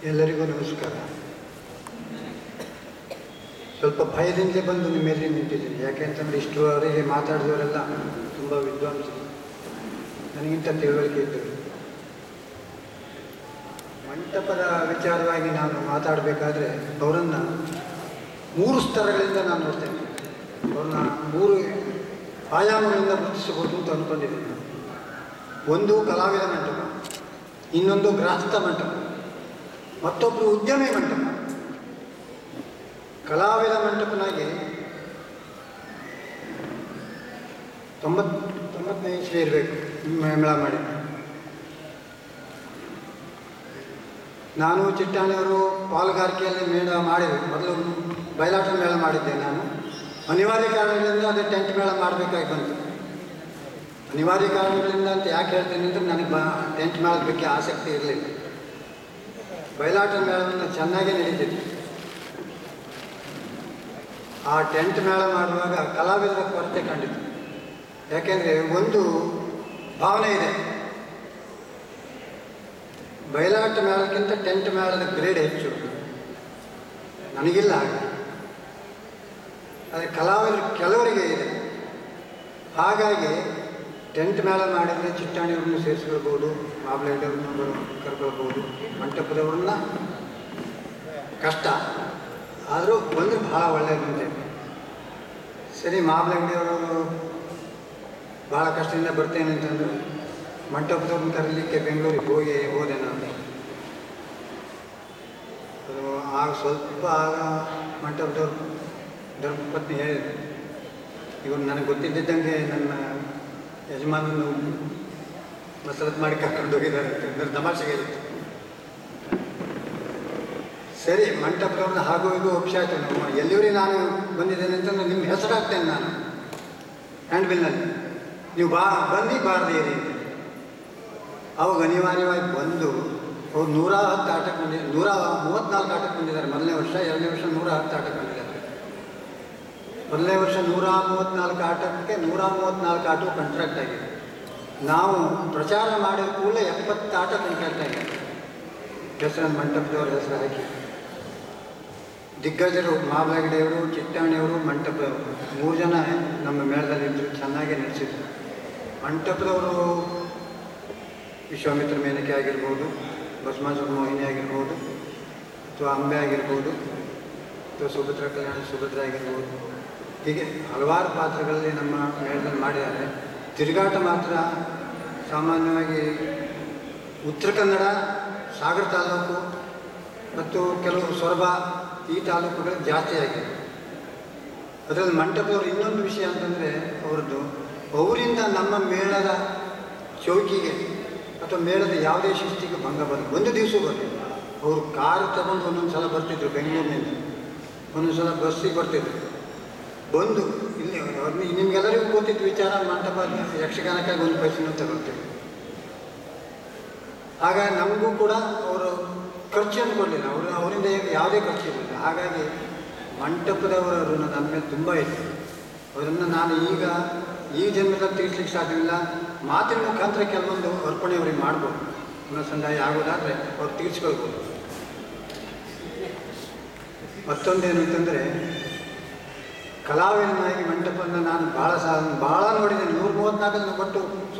ಎಲ್ಲರಿಗೂ ನಮಸ್ಕಾರ. ಸ್ವಲ್ಪ ಭಯದಿಂದಲೇ ಬಂದು ನಿಮ್ಮ ಎದುರಿಗೆ ನಿಂತಿದ್ದೀನಿ. ಯಾಕೆಂತಂದರೆ ಇಷ್ಟುವರೆಗೆ ಮಾತಾಡಿದವರೆಲ್ಲ ತುಂಬ ವಿದ್ವಾಂಸರು, ನನಗಿಂತ ತಿಳುವಳಿಕೆ ಇದ್ದರು. ಮಂಟಪದ ವಿಚಾರವಾಗಿ ನಾನು ಮಾತಾಡಬೇಕಾದ್ರೆ ಅವರನ್ನು 3 ಸ್ತರಗಳಿಂದ ನಾನು ನೋಡ್ತೇನೆ. ಅವ್ರನ್ನ 3 ಆಯಾಮಗಳಿಂದ ಗುರುತಿಸಬಹುದು ಅಂತ ಅಂದ್ಕೊಂಡಿದ್ದೀನಿ. ಒಂದು ಕಲಾವಿದ ಮಂಟಪ, ಇನ್ನೊಂದು ಗೃಹಸ್ಥ ಮಂಟಪ, ಮತ್ತೊಬ್ಬರು ಉದ್ಯಮಿ ಮಂಟಪ. ಕಲಾವಿದ ಮಂಟಪನಾಗಿ 90ನೇ ಇಸ್ವಿ ಇರಬೇಕು ಮೇಳ ಮಾಡಿ. ನಾನು ಚಿಟ್ಟಾಣಿಯವರು ಪಾಲುಗಾರಿಕೆಯಲ್ಲಿ ಮೇಳ ಮಾಡಿದೆ. ಮೊದಲು ಬಯಲಾಟ ಮೇಳ ಮಾಡಿದ್ದೆ. ನಾನು ಅನಿವಾರ್ಯ ಕಾರಣಗಳಿಂದ ಅದೇ ಟೆಂಟ್ ಮೇಳ ಮಾಡಬೇಕಾಗಿ ಬಂತು. ಅನಿವಾರ್ಯ ಕಾರಣಗಳಿಂದ ಅಂತ ಯಾಕೆ ಹೇಳ್ತೇನೆ ಅಂದರೆ ನನಗೆ ಟೆಂಟ್ ಮೇಳದ ಬಗ್ಗೆ ಆಸಕ್ತಿ ಇರಲಿಲ್ಲ. ಬಯಲಾಟ ಮೇಳವನ್ನು ಚೆನ್ನಾಗೇ ನಡೀತಿತ್ತು. ಆ ಟೆಂಟ್ ಮೇಳ ಮಾಡುವಾಗ ಕಲಾವಿದರ ಕೊರತೆ ಕಂಡಿತು. ಯಾಕೆಂದರೆ ಒಂದು ಭಾವನೆ ಇದೆ, ಬಯಲಾಟ ಮೇಳಕ್ಕಿಂತ ಟೆಂಟ್ ಮೇಳದ ಗ್ರೇಡ್ ಹೆಚ್ಚು. ನನಗಿಲ್ಲ ಹಾಗೆ, ಆದರೆ ಕಲಾವಿದರು ಕೆಲವರಿಗೆ ಇದೆ. ಹಾಗಾಗಿ ಟೆಂಟ್ ಮೇಳ ಮಾಡಿದರೆ ಚಿಟ್ಟಾಣಿಯವ್ರನ್ನ ಸೇರಿಸ್ಕೊಳ್ಬೋದು, ಮಾಬ್ಲೈಡವ್ರನ್ನ ಕರ್ಕೊಳ್ಬೋದು. ಮಂಟಪದವ್ರನ್ನ ಕಷ್ಟ, ಆದರೂ ಬಂದರೆ ಭಾಳ ಒಳ್ಳೆಯದಂತೆ. ಸರಿ, ಮಾಬ್ಲೈಡವರು ಭಾಳ ಕಷ್ಟದಿಂದ ಬರ್ತೇನೆ ಅಂತಂದರು. ಮಂಟಪದವ್ರನ್ನ ಕರೀಲಿಕ್ಕೆ ಬೆಂಗಳೂರಿಗೆ ಹೋದೆ ನಾನು. ಅದು ಆಗ ಸ್ವಲ್ಪ ಮಂಟಪದವ್ರು ಧರ್ಮಪತ್ನಿ ಹೇಳಿದ್ರು, ಇವರು ನನಗೆ ಗೊತ್ತಿದ್ದಂಗೆ ನನ್ನ ಯಜಮಾನನ್ನು ಮಸರತ್ ಮಾಡಿ ಕರ್ಕೊಂಡು ಹೋಗಿದ್ದಾರೆ ಅಂತ ತಮಾಷೆಗೆ ಇರುತ್ತೆ. ಸರಿ, ಮಂಟಪದವ್ರನ್ನ ಹಾಗೂ ಹೀಗೂ ಒಪ್ಪಿಸಾಯ್ತು. ನಾವು ಎಲ್ಲಿವರಿಗೆ ನಾನು ಬಂದಿದ್ದೇನೆ ಅಂತಂದ್ರೆ ನಿಮ್ಮ ಹೆಸರು ಹಾಕ್ತೇನೆ ನಾನು ಹ್ಯಾಂಡ್ಬಿಲ್ನಲ್ಲಿ, ನೀವು ಬನ್ನಿ ಬಾರದೇರಿ ಅಂತ. ಅವಾಗ ಅನಿವಾರ್ಯವಾಗಿ ಬಂದು ಅವ್ರು 110 ಆಟಕ್ಕೆ ಬಂದಿದ್ದಾರೆ. 134 ಆಟಕ್ಕೆ ಬಂದಿದ್ದಾರೆ. ಮೊದಲನೇ ವರ್ಷ, 2ನೇ ವರ್ಷ 110 ಆಟಕ್ಕೆ ಬಂದಿದ್ದಾರೆ. ಮೊದಲನೇ ವರ್ಷ 134 ಆಟಕ್ಕೆ 134 ಆಟವು ಕಾಂಟ್ರಾಕ್ಟ್ ಆಗಿದೆ. ನಾವು ಪ್ರಚಾರ ಮಾಡಿದ ಕೂಡಲೇ 70 ಆಟ ಕಾಂಟ್ರಾಕ್ಟ್ ಆಗಿದೆ. ಹೆಸರನ್ನು ಮಂಟಪದವ್ರ ಹೆಸರು ಹಾಕಿ ದಿಗ್ಗಜರು ಮಾಬ್ಲಗಡೆಯವರು, ಚಿಟ್ಟಾಣಿಯವರು, ಮಂಟಪದವರು 3 ಜನ ನಮ್ಮ ಮೇಳದಲ್ಲಿದ್ದರು. ಚೆನ್ನಾಗೇ ನಡೆಸಿದ್ರು. ಮಂಟಪದವರು ವಿಶ್ವಾಮಿತ್ರ ಮೇನಕೆ ಆಗಿರ್ಬೋದು, ಬಸಮಾಸುರ ಮೋಹಿನಿ ಆಗಿರ್ಬೋದು, ಅಥವಾ ಅಂಬೆ ಆಗಿರ್ಬೋದು, ಅಥವಾ ಸುಭದ್ರ ಕಲ್ಯಾಣ ಸುಭದ್ರ ಆಗಿರ್ಬೋದು. ಹೀಗೆ ಹಲವಾರು ಪಾತ್ರಗಳಲ್ಲಿ ನಮ್ಮ ಮೇಳದಲ್ಲಿ ಮಾಡಿದ್ದಾರೆ. ತಿರುಗಾಟ ಮಾತ್ರ ಸಾಮಾನ್ಯವಾಗಿ ಉತ್ತರ ಕನ್ನಡ, ಸಾಗರ ತಾಲೂಕು ಮತ್ತು ಕೆಲವು ಸೊರಬ ಈ ತಾಲೂಕುಗಳು ಜಾಸ್ತಿ ಆಗಿದೆ. ಅದರಲ್ಲಿ ಮಂಟಪದವರು ಇನ್ನೊಂದು ವಿಷಯ ಅಂತಂದರೆ ಅವರಿಂದ ನಮ್ಮ ಮೇಳದ ಚೌಕಿಗೆ ಅಥವಾ ಮೇಳದ ಯಾವುದೇ ಶಿಸ್ತಿಗೆ ಭಂಗ ಬಂದು ಒಂದು ದಿವಸ ಬರಲಿಲ್ಲ. ಅವರು ಕಾರು ತಗೊಂಡು ಒಂದೊಂದು ಸಲ ಬರ್ತಿದ್ರು ಬೆಂಗಳೂರಿನಿಂದ, ಒಂದೊಂದು ಸಲ ಬಸ್ಸಿಗೆ ಬರ್ತಿದ್ರು. ಬಂದು ಇಲ್ಲಿ ನಿಮಗೆಲ್ಲರಿಗೂ ಗೊತ್ತಿತ್ತು ವಿಚಾರ, ಮಂಟಪ ಯಕ್ಷಗಾನಕ್ಕಾಗಿ 1 ಪೈಸೆನೂ ತಗೊಳ್ತೀವಿ. ಹಾಗಾಗಿ ನಮಗೂ ಕೂಡ ಅವರು ಖರ್ಚನ್ನು ಕೊಡಲಿಲ್ಲ. ಅವರಿಂದ ಯಾವುದೇ ಖರ್ಚು ಇರಲಿಲ್ಲ. ಹಾಗಾಗಿ ಮಂಟಪದವರು ನನ್ನ ಮೇಲೆ ತುಂಬ ಇತ್ತು. ಅವರನ್ನು ನಾನು ಈ ಜನ್ಮದಲ್ಲಿ ತೀರಿಸ್ಲಿಕ್ಕೆ ಸಾಧ್ಯವಿಲ್ಲ. ಮಾತಿನ ಮುಖಾಂತರ ಕೆಲವೊಂದು ಅರ್ಪಣೆ ಅವ್ರಿಗೆ ಮಾಡ್ಬೋದು. ಸಂದಾಯ ಆಗೋದಾದರೆ ಅವ್ರು ತೀರಿಸ್ಕೊಳ್ಬೋದು. ಮತ್ತೊಂದೇನು ಅಂತಂದರೆ, ಕಲಾವಿದನಾಗಿ ಮಂಟಪವನ್ನು ನಾನು ಭಾಳ ನೋಡಿದ್ದೇನೆ. 134 ಒಟ್ಟು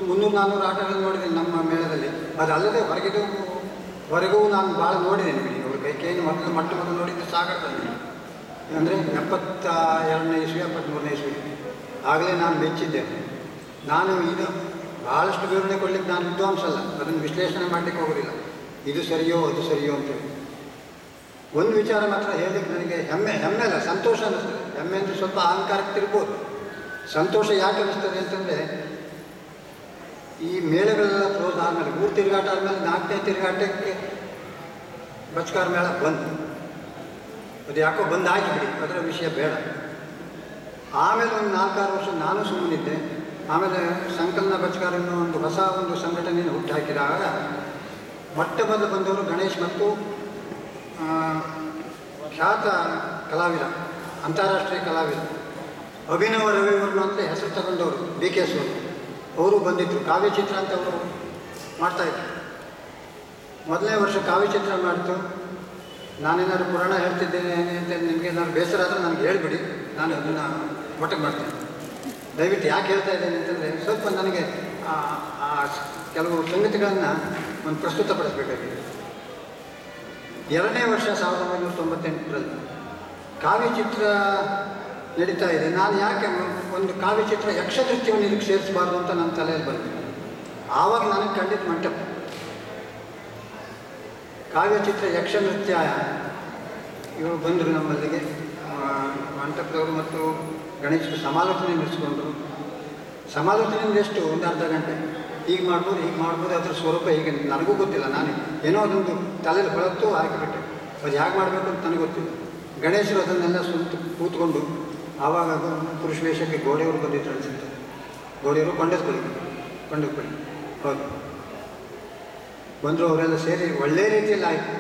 300-400 ಆಟಗಳನ್ನು ನೋಡಿದ್ದೇನೆ ನಮ್ಮ ಮೇಳದಲ್ಲಿ. ಅದಲ್ಲದೆ ಹೊರಗೂ ನಾನು ಭಾಳ ನೋಡಿದ್ದೇನೆ. ಬಿಡಿ, ಅವ್ರ ಕೈಕೇನು ಮೊದಲು ನೋಡಿದ್ದು ಸಾಗರದಲ್ಲಿ, ಅಂದರೆ 72ನೇ ಇಸ್ವಿ 73ನೇ ಇಸ್ವಿ. ಆಗಲೇ ನಾನು ಮೆಚ್ಚಿದ್ದೇನೆ. ನಾನು ಇದು ಭಾಳಷ್ಟು ವಿವರಣೆ ಕೊಡಲಿಕ್ಕೆ ನಾನು ವಿದ್ವಾಂಸ ಅಲ್ಲ, ಅದನ್ನು ವಿಶ್ಲೇಷಣೆ ಮಾಡಲಿಕ್ಕೆ ಹೋಗೋದಿಲ್ಲ. ಇದು ಸರಿಯೋ ಅದು ಸರಿಯೋ ಅಂತೇಳಿ ಒಂದು ವಿಚಾರ ಮಾತ್ರ ಹೇಳಲಿಕ್ಕೆ ನನಗೆ ಹೆಮ್ಮೆ ಅಲ್ಲ, ಸಂತೋಷ ಅನ್ನಿಸ್ತದೆ. ಹೆಮ್ಮೆ ಅಂದರೆ ಸ್ವಲ್ಪ ಅಹಂಕಾರಕ್ಕೆ ತಿರ್ಬೋದು. ಸಂತೋಷ ಯಾಕೆ ಅನ್ನಿಸ್ತದೆ ಅಂತಂದರೆ, ಈ ಮೇಳಗಳೆಲ್ಲ ಕ್ಲೋಸ್ ಆದಮೇಲೆ 3 ತಿರುಗಾಟ ಆದಮೇಲೆ 4ನೇ ತಿರುಗಾಟಕ್ಕೆ ಬಚ್ಕಾರ ಮೇಳ ಬಂದು ಅದು ಯಾಕೋ ಬಂದಾಗಿಬಿಡಿ, ಅದರ ವಿಷಯ ಬೇಡ. ಆಮೇಲೆ ಒಂದು 4-6 ವರ್ಷ ನಾನು ಸುಮ್ಮನಿದ್ದೆ. ಆಮೇಲೆ ಸಂಕಲನ ಬಚ್ಕಾರ ಅನ್ನೋ ಒಂದು ಹೊಸ ಸಂಘಟನೆಯನ್ನು ಹುಟ್ಟುಹಾಕಿದಾಗ ಮೊಟ್ಟ ಮೊದಲು ಬಂದವರು ಗಣೇಶ್ ಮತ್ತು ಖ್ಯಾತ ಕಲಾವಿದ, ಅಂತಾರಾಷ್ಟ್ರೀಯ ಕಲಾವಿದ ಅಭಿನವ ರವಿವರ್ಮ ಅಂತ ಹೆಸರು ತಗೊಂಡವರು BKS ಅವರು ಬಂದಿದ್ದರು. ಕಾವ್ಯಚಿತ್ರ ಅಂತ ಅವರು ಮಾಡ್ತಾಯಿದ್ರು. ಮೊದಲನೇ ವರ್ಷ ಕಾವ್ಯಚಿತ್ರ ಮಾಡಿತು. ನಾನೇನಾದ್ರು ಪುರಾಣ ಹೇಳ್ತಿದ್ದೇನೆ ಅಂತ ನಿಮಗೆ ಏನಾದ್ರು ಬೇಸರ ಆದರೆ ನನಗೆ ಹೇಳಿಬಿಡಿ, ನಾನು ಅದನ್ನು ಮೊಟ್ಟೆ ಮಾಡ್ತೇನೆ. ದಯವಿಟ್ಟು ಯಾಕೆ ಹೇಳ್ತಾ ಇದ್ದೇನೆ ಅಂತಂದರೆ ಸ್ವಲ್ಪ ನನಗೆ ಕೆಲವು ಸಂಗತಿಗಳನ್ನು ಒಂದು ಪ್ರಸ್ತುತಪಡಿಸಬೇಕಾಗಿದೆ. 2ನೇ ವರ್ಷ 1998ರಲ್ಲಿ ಕಾವ್ಯಚಿತ್ರ ನಡೀತಾ ಇದೆ. ನಾನು ಯಾಕೆ ಒಂದು ಕಾವ್ಯಚಿತ್ರ ಯಕ್ಷನೃತ್ಯವನ್ನು ಇದಕ್ಕೆ ಸೇರಿಸಬಾರ್ದು ಅಂತ ನನ್ನ ತಲೆಯಲ್ಲಿ ಬಂತು. ಆವಾಗ ನನಗೆ ಕಂಡಿದ್ದು ಮಂಟಪ. ಕಾವ್ಯಚಿತ್ರ ಯಕ್ಷನೃತ್ಯ ಇವರು ಬಂದರು ನಮ್ಮಲ್ಲಿಗೆ, ಮಂಟಪದವರು ಮತ್ತು ಗಣೇಶರು ಸಮಾಲೋಚನೆ ನಡೆಸ್ಕೊಂಡ್ರು. ಸಮಾಲೋಚನೆಯಿಂದ ಎಷ್ಟು ಒಂದು ಅರ್ಧ ಗಂಟೆ, ಹೀಗೆ ಮಾಡ್ಬೋದು ಅದರ ಸ್ವರೂಪ ಹೀಗೆ. ನನಗೂ ಗೊತ್ತಿಲ್ಲ, ನಾನು ಏನೋ ಅದೊಂದು ತಲೆಯಲ್ಲಿ ಹೊಳತ್ತು ಹಾಕಿಬಿಟ್ಟೆ. ಅದು ಹೇಗೆ ಮಾಡಬೇಕು ಅಂತ ನನಗೆ ಗೊತ್ತಿಲ್ಲ. ಗಣೇಶರು ಅದನ್ನೆಲ್ಲ ಕೂತ್ಕೊಂಡು ಆವಾಗ ಪುರುಷ ವೇಷಕ್ಕೆ ಗೋಡೆಯವರು ಬಂದಿದ್ರು ಅನಿಸುತ್ತೆ. ಗೋಡೆಯವರು ಕೊಂಡದ್ಕೊಳ್ಳಿ ಹೌದು ಬಂದರು. ಅವರೆಲ್ಲ ಸೇರಿ ಒಳ್ಳೆಯ ರೀತಿಯಲ್ಲಿ ಆಯಿತು.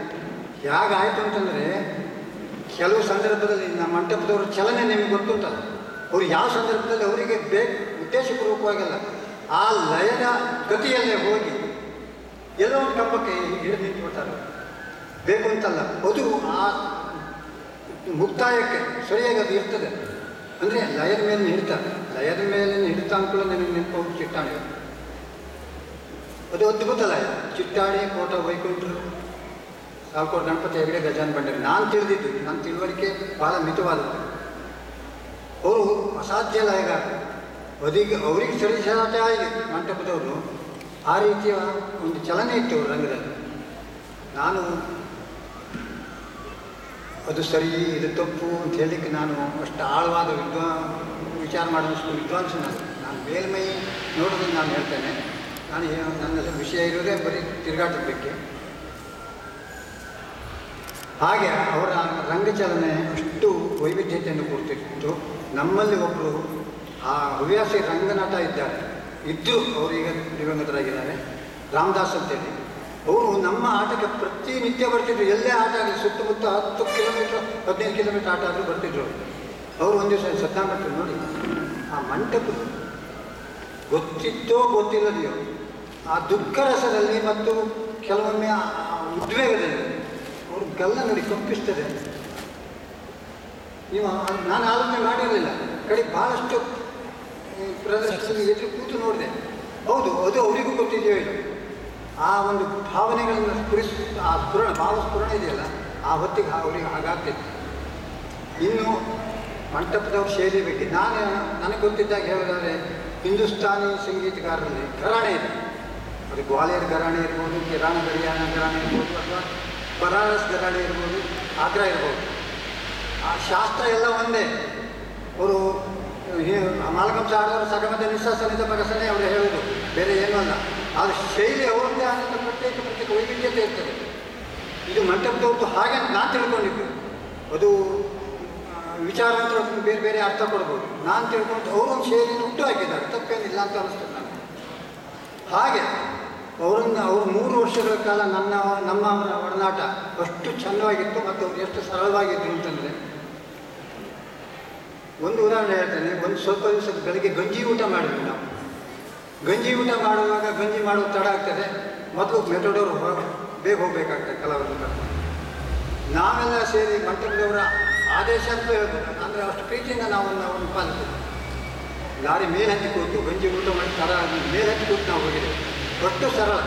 ಹೇಗಾಯಿತು ಅಂತಂದರೆ ಕೆಲವು ಸಂದರ್ಭದಲ್ಲಿ ನಮ್ಮ ಮಂಟಪದವರು ಚಲನೆ ನಿಮಗೆ ಗೊತ್ತುಂಟಲ್ಲ, ಅವರು ಯಾವ ಸಂದರ್ಭದಲ್ಲಿ ಅವರಿಗೆ ಉದ್ದೇಶಪೂರ್ವಕವಾಗಿಲ್ಲ, ಆ ಲಯದ ಗತಿಯಲ್ಲೇ ಹೋಗಿ ಎಲ್ಲೋ ಒಂದು ಕಂಬಕ್ಕೆ ಹಿಡಿದು ನಿಂತುಬಿಡ್ತಾರೆ. ಬೇಕು ಅಂತಲ್ಲ, ಅದು ಆ ಮುಕ್ತಾಯಕ್ಕೆ ಸರಿಯಾಗಿ ಅದು ಇರ್ತದೆ. ಅಂದರೆ ಲಯದ ಮೇಲೆ ಹಿಡಿತಾರೆ, ಲಯದ ಮೇಲೆ ಹಿಡಿತ ಅನುಕೂಲ ನನಗೆ ನೆನಪು ಚಿಟ್ಟಾಣಿ. ಅದು ಅದ್ಭುತ ಲಯ. ಚಿಟ್ಟಾಣಿ, ಕೋಟ ವೈಕುಂಠರು, ಸಾಲ್ಕೋಟ್ ಗಣಪತಿ ಹೆಗಡೆ, ಗಜಾನ್ ಬಂಡಾರಿ. ನಾನು ತಿಳಿದಿದ್ದು, ನನ್ನ ತಿಳುವಳಿಕೆ ಭಾಳ ಮಿತವಾದದ್ದು. ಅವರು ಅಸಾಧ್ಯ ಲಯಗಾರ. ಅವರಿಗೆ ಸರಿಸಾಗಿ ಮಂಟಪದವರು ಆ ರೀತಿಯ ಒಂದು ಚಲನೆ ಇತ್ತು ಅವರು ರಂಗದಲ್ಲಿ. ನಾನು ಅದು ಸರಿ ಇದು ತಪ್ಪು ಅಂತ ಹೇಳಲಿಕ್ಕೆ ನಾನು ಅಷ್ಟು ಆಳವಾದ ವಿಚಾರ ಮಾಡೋಷ್ಟು ವಿದ್ವಾಂಸ ನಾನು ಮೇಲ್ಮೈ ನೋಡೋದನ್ನು ನಾನು ಹೇಳ್ತೇನೆ. ನನ್ನ ವಿಷಯ ಇರೋದೇ ಬರೀ ತಿರುಗಾಟದ ಬಗ್ಗೆ. ಹಾಗೆ ಅವರ ರಂಗಚಲನೆ ಅಷ್ಟು ವೈವಿಧ್ಯತೆಯನ್ನು ಕೊಡ್ತಿತ್ತು. ನಮ್ಮಲ್ಲಿ ಒಬ್ಬರು ಆ ಹವ್ಯಾಸಿ ರಂಗನಟ ಇದ್ದರು, ಅವರೀಗ ದಿವಂಗತರಾಗಿದ್ದಾರೆ, ರಾಮದಾಸ್ ಅಂತೇಳಿ. ಅವರು ನಮ್ಮ ಆಟಕ್ಕೆ ಪ್ರತಿನಿತ್ಯ ಬರ್ತಿದ್ರು. ಎಲ್ಲೇ ಆಟ ಆಗಲಿ, ಸುತ್ತಮುತ್ತ 10 ಕಿಲೋಮೀಟ್ರ್ 15 ಕಿಲೋಮೀಟ್ರ್ ಆಟ ಆದರೂ ಬರ್ತಿದ್ರು. ಅವರು ಒಂದು ದಿವಸ ಸತ್ತಾಂಬಟ್ಟು ನೋಡಿ, ಆ ಮಂಟಪ ಗೊತ್ತಿದ್ದೋ ಗೊತ್ತಿಲ್ಲದೆಯೋ ಆ ದುಃಖ ರಸದಲ್ಲಿ ಮತ್ತು ಕೆಲವೊಮ್ಮೆ ಆ ಉದ್ವೇಗದಲ್ಲಿ ಅವರು ಗಲ್ಲ ನೋಡಿ ಕಂಪಿಸ್ತದೆ. ನೀವು ನಾನು ಆಲೋಚನೆ ಮಾಡಿರಲಿಲ್ಲ. ಕಡೆಗೆ ಭಾಳಷ್ಟು ಪ್ರದರ್ಶನ ಎದುರು ಕೂತು ನೋಡಿದೆ. ಹೌದು, ಅದು ಅವರಿಗೂ ಗೊತ್ತಿದೆಯೋ ಇಲ್ಲ. ಆ ಒಂದು ಭಾವನೆಗಳನ್ನು ಆ ಭಾವಸ್ಫುರಣ ಇದೆಯಲ್ಲ, ಆ ಹೊತ್ತಿಗೆ ಅವರಿಗೆ ಹಾಗಾಗ್ತಿತ್ತು. ಇನ್ನು ಮಂಟಪದವ್ರ ಶೈಲಿ ಬಗ್ಗೆ ನನಗೆ ಗೊತ್ತಿದ್ದಾಗ ಹೇಳೋದಾದರೆ, ಹಿಂದೂಸ್ತಾನಿ ಸಂಗೀತಗಾರರಲ್ಲಿ ಘರಾಣೆ ಇದೆ. ಅದು ಗ್ವಾಲಿಯರ್ ಘರಾಣೆ ಇರ್ಬೋದು, ಕಿರಾಣ ಹರಿಯಾಣ ಘರಾಣೆ ಇರ್ಬೋದು, ಅಥವಾ ಬನಾರಸ್ ಘರಾಣೆ ಇರ್ಬೋದು, ಆಗ್ರಾ ಇರ್ಬೋದು. ಆ ಶಾಸ್ತ್ರ ಎಲ್ಲ ಒಂದೇ. ಅವರು ಮಾಲಕಂಸ ಆಡೋರು ಸಗಮದ ನಿಸ್ಸಾಸನಿದ ಪಗಸನೆ ಅವರು ಹೇಳೋದು, ಬೇರೆ ಏನೂ ಅಲ್ಲ. ಆದರೆ ಶೈಲಿ ಅವರದ್ದೇ ಆದಂಥ ಪ್ರತ್ಯೇಕ ವೈವಿಧ್ಯತೆ ಇರ್ತದೆ. ಇದು ಮಂಟಪದವ್ರದ್ದು ಹಾಗೆ ನಾನು ತಿಳ್ಕೊಂಡಿದ್ದು. ಅದು ವಿಚಾರವಂತರು ಬೇರೆ ಬೇರೆ ಅರ್ಥ ಕೊಡ್ಬೋದು. ನಾನು ತಿಳ್ಕೊಂಡು ಅವರೊಂದು ಶೈಲಿಯನ್ನು ಹುಟ್ಟು ಹಾಕಿದ್ದಾರೆ, ತಪ್ಪೇನಿಲ್ಲ ಅಂತ ಅನಿಸ್ತದೆ ನನಗೆ. ಹಾಗೆ ಅವರು 3 ವರ್ಷಗಳ ಕಾಲ ನಮ್ಮ ಒಡನಾಟ ಅಷ್ಟು ಚೆನ್ನಾಗಿತ್ತು. ಮತ್ತು ಅವ್ರು ಎಷ್ಟು ಸರಳವಾಗಿದ್ರು ಅಂತಂದರೆ, ಒಂದು ಉದಾಹರಣೆ ಹೇಳ್ತೇನೆ. ಒಂದು ಸ್ವಲ್ಪ ದಿವಸ ಬೆಳಗ್ಗೆ ಗಂಜಿ ಊಟ ಮಾಡಿದ್ವಿ ನಾವು. ಗಂಜಿ ಊಟ ಮಾಡುವಾಗ ಗಂಜಿ ಮಾಡೋದು ತಡ ಆಗ್ತದೆ. ಮೊದಲು ಮೆಥಡವರು ಬೇಗ ಹೋಗಬೇಕಾಗ್ತದೆ ಕಲಾವಿದರು. ನಾವೆಲ್ಲ ಸೇರಿ ಮಂಟಪದವರ ಆದೇಶ ಅಂತ ಹೇಳ್ಬೋದು, ಅಂದರೆ ಅಷ್ಟು ಪ್ರೀತಿಯಿಂದ ನಾವು ಅವ್ರನ್ನ ಪಾಲಿಸ್ತೀವಿ. ಲಾರಿ ಮೇಲೆ ಹತ್ತಿ ಕೂತು ಗಂಜಿ ಊಟ ಮಾಡಿ ತಡ ಮೇಲೆ ಹತ್ತಿ ಕೂತು ನಾವು ಹೋಗಿದ್ದೇವೆ. ಅಷ್ಟು ಸರಳ.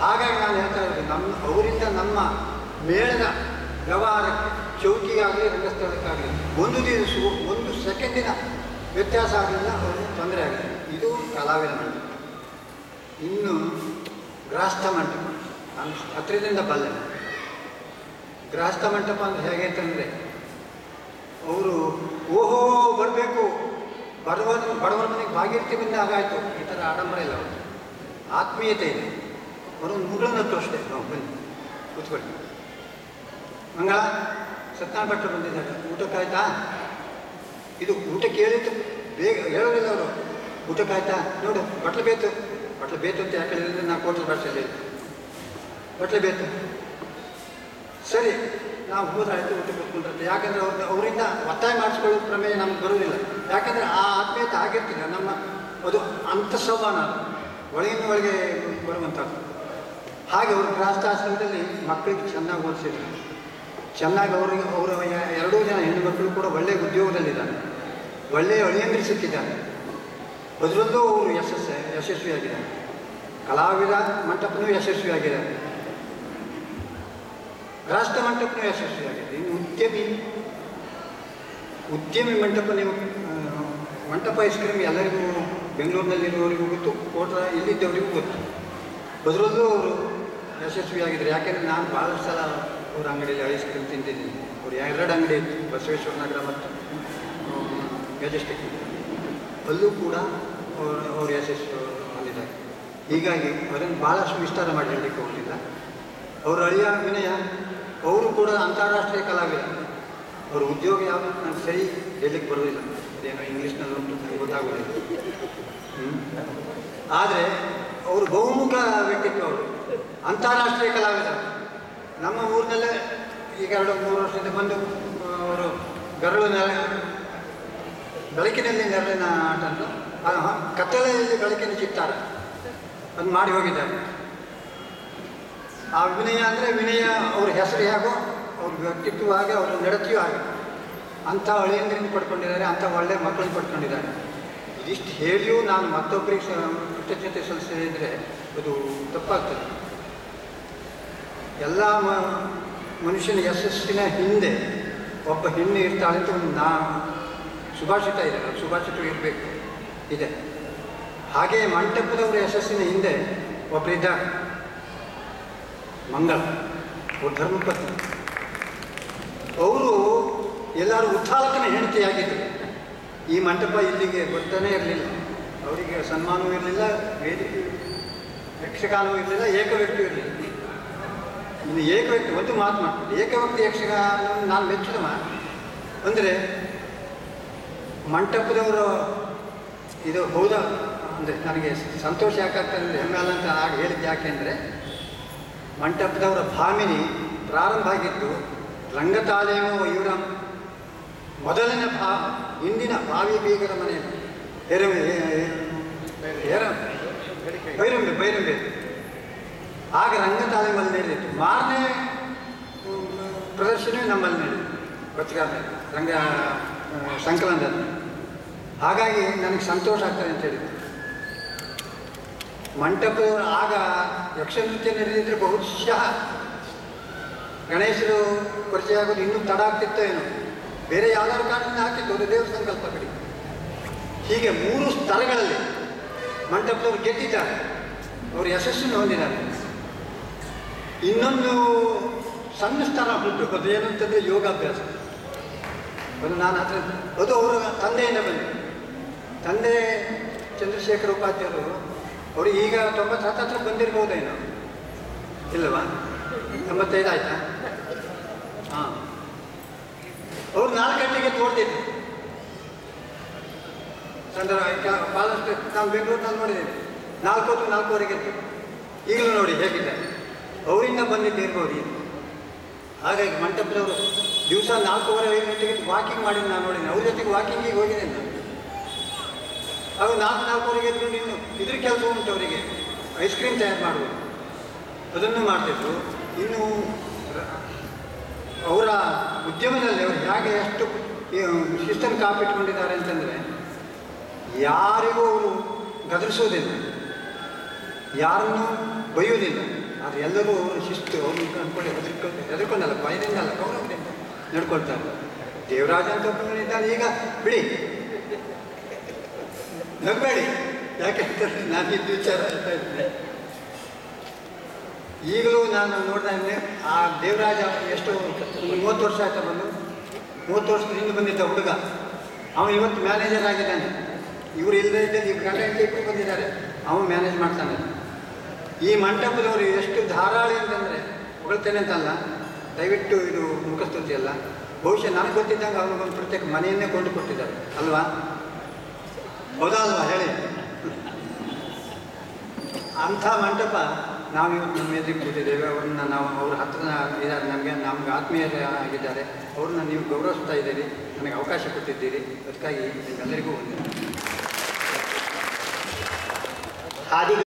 ಹಾಗಾಗಿ ನಾನು ಹೇಳ್ತಾ ಇರೋದು, ಅವರಿಂದ ನಮ್ಮ ಮೇಳದ ವ್ಯವಹಾರಕ್ಕೆ, ಚೌಕಿಗಾಗಲಿ ರಂಗಸ್ಥಳಕ್ಕಾಗಲಿ ಒಂದು ಸೆಕೆಂಡಿನ ವ್ಯತ್ಯಾಸ ಆಗಲಿಲ್ಲ, ಅವ್ರಿಗೆ ತೊಂದರೆ ಆಗಲಿಲ್ಲ. ಇದು ಕಲಾವಿದ ಮಂಟಪ. ಇನ್ನು ಗೃಹಸ್ಥ ಮಂಟಪ ನಾನು ಹತ್ತಿರದಿಂದ ಬಲ್ಲೆ. ಗೃಹಸ್ಥ ಮಂಟಪ ಅಂದರೆ ಹೇಗೆ ಅಂತಂದರೆ, ಅವರು ಓಹೋ ಬರಬೇಕು, ಬಡವರ ಮನೆಗೆ ಭಾಗೀರ್ತಿ ಬಂದ ಹಾಗಾಯಿತು, ಈ ಥರ ಆಡಂಬರ ಇಲ್ಲ. ಅವರು ಆತ್ಮೀಯತೆ ಇದೆ. ಅವರೊಂದು ಮುಗಳನ್ನ ತೋರಿಸ್ದೆ, ನಾವು ಬನ್ನಿ ಕೂತ್ಕೊಳ್ಳಿ. ಮಂಗಳ ಸತ್ಯನಾರಾಯಣ ಭಟ್ರು ಬಂದಿದ್ದಾರೆ, ಊಟಕ್ಕಾಯ್ತಾ? ಇದು ಊಟಕ್ಕೆ ಹೇಳಿದ್ದು ಬೇಗ ಹೇಳೋದಿಲ್ಲ ಅವರು. ಊಟಕ್ಕಾಯ್ತಾ ನೋಡು, ಬಟ್ಲು ಬೇತು ಅಂತ ಯಾಕೆ ಹೇಳಿದ್ರೆ ನಾನು ಕೋಟಲ್ ಭಾಷೆಯಲ್ಲಿ ಬಟ್ಲು ಬೇತು. ಸರಿ, ನಾವು ಹೋದ್ರಾಯ್ತು, ಊಟಕ್ಕೆ ಕೂತ್ಕೊಂಡ್ರೆ. ಯಾಕಂದರೆ ಅವರಿಂದ ಒತ್ತಾಯ ಮಾಡಿಸ್ಕೊಳ್ಳೋ ಪ್ರಮೇಯ ನಮ್ಗೆ ಬರೋದಿಲ್ಲ. ಯಾಕಂದರೆ ಆ ಆತ್ಮೀಯತೆ ಆಗಿರ್ತಿಲ್ಲ. ನಮ್ಮ ಅದು ಅಂತಃಸಂವಹನ ಒಳಗಿನ ಒಳಗೆ ಬರುವಂಥದ್ದು. ಹಾಗೆ ಅವರು ಗೃಹಸ್ಥಾಶ್ರಮದಲ್ಲಿ ಮಕ್ಕಳಿಗೆ ಚೆನ್ನಾಗಿ ಓದಿಸಿದ್ರು. ಚೆನ್ನಾಗಿ ಅವರ ಎರಡೂ ಜನ ಹೆಣ್ಣುಮಕ್ಕಳು ಕೂಡ ಒಳ್ಳೆಯ ಉದ್ಯೋಗದಲ್ಲಿದ್ದಾರೆ, ಒಳ್ಳೆಯ ಅಳಿಯಂದ್ರು ಸಿಕ್ಕಿದ್ದಾರೆ. ಅದರಲ್ಲೂ ಅವರು ಯಶಸ್ವಿಯಾಗಿದ್ದಾರೆ. ಕಲಾವಿದ ಮಂಟಪನೂ ಯಶಸ್ವಿಯಾಗಿದ್ದಾರೆ, ರಾಷ್ಟ್ರ ಮಂಟಪನೂ ಯಶಸ್ವಿಯಾಗಿದೆ. ಇನ್ನು ಉದ್ಯಮಿ ಮಂಟಪ, ನೀವು ಮಂಟಪ ಐಸ್ ಕ್ರೀಮ್ ಎಲ್ಲರಿಗೂ ಬೆಂಗಳೂರಿನಲ್ಲಿರುವವರಿಗೂ ಗೊತ್ತು, ಕೋಟ್ರ ಇಲ್ಲಿದ್ದವರಿಗೂ ಗೊತ್ತು. ಅದರಲ್ಲೂ ಅವರು ಯಶಸ್ವಿಯಾಗಿದ್ದಾರೆ. ಯಾಕೆಂದರೆ ನಾನು ಭಾಳಷ್ಟು ಸಲ ಅವ್ರ ಅಂಗಡಿಯಲ್ಲಿ ಐಸ್ ಕ್ರೀಮ್ ತಿಂತಿದ್ದೀನಿ. ಅವ್ರು 2 ಅಂಗಡಿ ಇತ್ತು, ಬಸವೇಶ್ವರ ನಗರ ಮತ್ತು ಮೆಜೆಸ್ಟಿಕ್. ಅಲ್ಲೂ ಕೂಡ ಅವರು ಯಶಸ್ವಿ ಹೊಂದಿದ್ದಾರೆ. ಹೀಗಾಗಿ ಅವರನ್ನು ಭಾಳಷ್ಟು ವಿಸ್ತಾರ ಮಾಡಿ ಹೇಳಲಿಕ್ಕೆ ಹೋಗಲಿಲ್ಲ. ಅವರು ಅಳಿಯ ವಿನಯ, ಅವರು ಕೂಡ ಅಂತಾರಾಷ್ಟ್ರೀಯ ಕಲಾವಿದ. ಅವ್ರ ಉದ್ಯೋಗ ಯಾವುದು ನಾನು ಸರಿ ಹೇಳಲಿಕ್ಕೆ ಬರೋದಿಲ್ಲ, ಅದೇನೋ ಇಂಗ್ಲೀಷ್ನಲ್ಲಿ ಉಂಟು, ನನಗೆ ಗೊತ್ತಾಗೋದಿಲ್ಲ. ಆದರೆ ಅವರು ಬಹುಮುಖ ವ್ಯಕ್ತಿತ್ವ. ಅವರು ಅಂತಾರಾಷ್ಟ್ರೀಯ ಕಲಾವಿದ. ನಮ್ಮ ಊರಿನಲ್ಲೇ ಈಗ 2-3 ವರ್ಷದಿಂದ ಬಂದು ಅವರು ಬೆಳಕಿನಲ್ಲಿ ನೆರಳಿನ ಆಟ ಅಂತ, ಕತ್ತಲೆಯಲ್ಲಿ ಬೆಳಕಿನ ಚಿತ್ತಾರ ಅದು ಮಾಡಿ ಹೋಗಿದ್ದಾರೆ. ಆ ವಿನಯ ಅಂದರೆ ವಿನಯ, ಅವ್ರ ಹೆಸರು ಹೇಗೋ ಅವ್ರ ವ್ಯಕ್ತಿತ್ವ ಹಾಗೆ, ಅವ್ರ ನಡತೆಯೂ ಹಾಗೆ. ಅಂಥ ಅಳಿಯಂದ್ರಿಂದ ಪಡ್ಕೊಂಡಿದ್ದಾರೆ, ಅಂಥ ಒಳ್ಳೆಯ ಮಕ್ಕಳನ್ನು ಪಡ್ಕೊಂಡಿದ್ದಾರೆ. ಇದಿಷ್ಟು ಹೇಳಿಯೂ ನಾನು ಮತ್ತೊಬ್ಬರಿಗೆ ಕೃತಜ್ಞತೆ ಸಲ್ಲಿಸಿದರೆ ಅದು ತಪ್ಪಾಗ್ತದೆ. ಎಲ್ಲ ಮನುಷ್ಯನ ಯಶಸ್ಸಿನ ಹಿಂದೆ ಒಬ್ಬ ಹೆಣ್ಣು ಇರ್ತಾಳೆ ಅಂತ ಒಂದು ಸುಭಾಷಿತ ಇದೆ, ಸುಭಾಷಿತ ಇರಬೇಕು ಇದೆ. ಹಾಗೆ ಮಂಟಪದವರ ಯಶಸ್ಸಿನ ಹಿಂದೆ ಒಬ್ಬರಿದ್ದಾರೆ, ಮಂಗಳ, ಅವ್ರ ಧರ್ಮಪತ್ನಿ. ಅವರು ಎಲ್ಲರೂ ಉತ್ಥಾಲಕನ ಹೆಂಡತಿಯಾಗಿದ್ದರು. ಈ ಮಂಟಪ ಇಲ್ಲಿಗೆ ಬರ್ತಾನೆ ಇರಲಿಲ್ಲ, ಅವರಿಗೆ ಸನ್ಮಾನವೂ ಇರಲಿಲ್ಲ, ವೇದಿಕೆ ಯಕ್ಷಗಾನವೂ ಇರಲಿಲ್ಲ, ಏಕವ್ಯಕ್ತಿ ಇರಲಿಲ್ಲ. ಇನ್ನು ಏಕವ್ಯಕ್ತಿ ಒಂದು ಮಾತು ಮಾಡ್ತೀನಿ, ಏಕವ್ಯಕ್ತಿ ಯಕ್ಷಗಾನ ನಾನು ಮೆಚ್ಚಿದವ ಅಂದರೆ ಮಂಟಪದವರು ಇದು ಹೌದಾ ಅಂದರೆ ನನಗೆ ಸಂತೋಷ ಯಾಕಾಗ್ತದೆ ಅಂದರೆ, ಹೆಮ್ಮೆ ಅಲ್ಲ ಅಂತ ಆಗ ಹೇಳಿದ್ದು. ಯಾಕೆ ಅಂದರೆ ಮಂಟಪದವರ ಭಾಮಿನಿ ಪ್ರಾರಂಭ ಆಗಿದ್ದು ರಂಗತಾಲೇಮೋ ಇವರ ಮೊದಲಿನ ಹಿಂದಿನ ಭಾವಿ ಬೀಗರ ಮನೆಯಲ್ಲಿ ಬೈರಂಬೆ ಆಗ ರಂಗತಾಲೇಮಲ್ಲಿ ನಡೆದಿತ್ತು. ಮಾರನೇ ಪ್ರದರ್ಶನ ನಮ್ಮಲ್ಲಿ ನಡೆದಿತ್ತು, ಬಚ್ಚಗಾರ ರಂಗ ಸಂಕಲನದಲ್ಲಿ. ಹಾಗಾಗಿ ನನಗೆ ಸಂತೋಷ ಆಗ್ತದೆ ಅಂತ ಹೇಳಿದ್ದು. ಮಂಟಪ ಆಗ ಯಕ್ಷನೃತ್ಯ ನಡೆದಿದ್ದರೆ ಬಹುಶಃ ಗಣೇಶರು ಪರಿಚಯ ಆಗೋದು ಇನ್ನೂ ತಡ ಆಗ್ತಿತ್ತೋ ಏನೋ, ಬೇರೆ ಯಾವ್ದಾದ್ರು ಕಾರಣದಿಂದ ಹಾಕಿತ್ತು, ಅದು ದೇವ್ರ ಸಂಕಲ್ಪ ಕಡೆ. ಹೀಗೆ 3 ಸ್ತರಗಳಲ್ಲಿ ಮಂಟಪದವರು ಗೆದ್ದಿದ್ದಾರೆ, ಅವರು ಯಶಸ್ಸನ್ನು ಹೊಂದಿದ್ದಾರೆ. ಇನ್ನೊಂದು ಸಣ್ಣ ಸ್ಥಳ ಉಂಟು, ಅದು ಏನಂತಂದರೆ ಯೋಗಾಭ್ಯಾಸ. ಅದು ನಾನು ಅದು ಅವರ ತಂದೆಯಿಂದ ಬಂದಿದೆ. ತಂದೆ ಚಂದ್ರಶೇಖರ ಉಪಾಧ್ಯಾಯರು, ಅವರು ಈಗ 90 ಹತ್ರ ಬಂದಿರ್ಬೋದೇನೋ, ಇಲ್ಲವಾ? 95 ಆಯ್ತಾ? ಹಾಂ, ಅವ್ರು 4 ಗಂಟೆಗೆ ತೋರ್ತಿದ್ರು. ಭಾಳಷ್ಟು ನಾನು ಬೆಂಗಳೂರಿನಲ್ಲಿ ನೋಡಿದ್ದೇನೆ, 4 ಹೊತ್ತು 4:15 ಈಗಲೂ ನೋಡಿ ಹೇಗಿದೆ. ಅವರಿಂದ ಬಂದಿದ್ದು ಇರ್ಬೋದು. ಹಾಗಾಗಿ ಮಂಟಪದವರು ದಿವಸ 4:15 ಗಂಟೆಗೆ ವಾಕಿಂಗ್ ಮಾಡಿದ್ದು ನಾನು ನೋಡಿದ್ದೀನಿ. ಅವ್ರ ಜೊತೆಗೆ ವಾಕಿಂಗಿಗೆ ಹೋಗಿದ್ದೇನೆ ನಾನು. ಅವು 4:15 ಎದ್ಕೊಂಡು ಇನ್ನು ಇದ್ರ ಕೆಲಸ ಉಂಟು ಅವರಿಗೆ, ಐಸ್ ಕ್ರೀಮ್ ತಯಾರು ಮಾಡುವುದು, ಅದನ್ನು ಮಾಡ್ತಿದ್ರು. ಇನ್ನು ಅವರ ಉದ್ಯಮದಲ್ಲಿ ಅವರು ಹೇಗೆ ಎಷ್ಟು ಶಿಸ್ತನ್ನು ಕಾಪಿಟ್ಕೊಂಡಿದ್ದಾರೆ ಅಂತಂದರೆ, ಯಾರಿಗೂ ಅವರು ಗದರಿಸೋದಿಲ್ಲ, ಯಾರನ್ನು ಬೈಯೋದಿಲ್ಲ. ಆದರೆ ಎಲ್ಲರೂ ಅವರು ಶಿಸ್ತು, ಅವ್ರನ್ನ ಕಂಡುಕೊಳ್ಳಿ ಹೆದರ್ಕೊಂಡಲ್ಲ, ಭಯದಿಂದ ಅಲ್ಲ, ಗೌರವದಿಂದ ನಡ್ಕೊಳ್ತಾರೆ. ದೇವರಾಜ ಅಂತ ಒಬ್ಬನಿದ್ದಾನೆ, ಈಗ ಬಿಡಿ ನಗಬೇಡಿ, ಯಾಕೆಂತಂದರೆ ನಾನು ಇದು ವಿಚಾರ ಹೇಳ್ತಾ ಇದ್ದೇನೆ. ಈಗಲೂ ನಾನು ನೋಡ್ತಾ ಇದ್ದೆ, ಆ ದೇವರಾಜ ಎಷ್ಟು 30 ವರ್ಷ ಆಯ್ತಾ ಬಂದು, 30 ವರ್ಷದ ಹಿಂದೆ ಬಂದಿದ್ದ ಹುಡುಗ, ಅವನು ಇವತ್ತು ಮ್ಯಾನೇಜರ್ ಆಗಿದ್ದಾನೆ. ಇವರು ಇಲ್ಲದೇ ಇದ್ದಲ್ಲಿ ಈಗ ಗಂಡ ಹೆಂಡತಿ ಇಬ್ಬರು ಬಂದಿದ್ದಾರೆ, ಅವನು ಮ್ಯಾನೇಜ್ ಮಾಡ್ತಾನೆ. ಈ ಮಂಟಪದವರು ಎಷ್ಟು ಧಾರಾಳಿ ಅಂತಂದರೆ, ಹೊಗಳ್ತೇನೆ ಅಂತಲ್ಲ, ದಯವಿಟ್ಟು ಇದು ಮುಖಸ್ತುತಿ ಅಲ್ಲ. ಬಹುಶಃ ನನಗೆ ಗೊತ್ತಿದ್ದಂಗೆ ಅವನಿಗೊಂದು ಪ್ರತ್ಯೇಕ ಮನೆಯನ್ನೇ ಕೊಂಡು ಕೊಟ್ಟಿದ್ದಾರೆ ಅಲ್ವಾ? ಹೌದಾ ಅಲ್ವಾ ಹೇಳಿ? ಅಂಥ ಮಂಟಪ ನಾವು ಇವತ್ತು ನಮ್ಮ ಎದುರಿಗೆ ಕೂತಿದ್ದೇವೆ. ಅವ್ರನ್ನ ನಾವು ಅವ್ರ ಹತ್ರ ಇದ್ದಾರೆ, ನಮ್ಗೆ ಆತ್ಮೀಯರಾಗಿದ್ದಾರೆ. ಅವ್ರನ್ನ ನೀವು ಗೌರವಿಸ್ತಾ ಇದ್ದೀರಿ, ನನಗೆ ಅವಕಾಶ ಕೊಟ್ಟಿದ್ದೀರಿ. ಅದಕ್ಕಾಗಿ ನಿಮ್ಮೆಲ್ಲರಿಗೂ ಒಂದು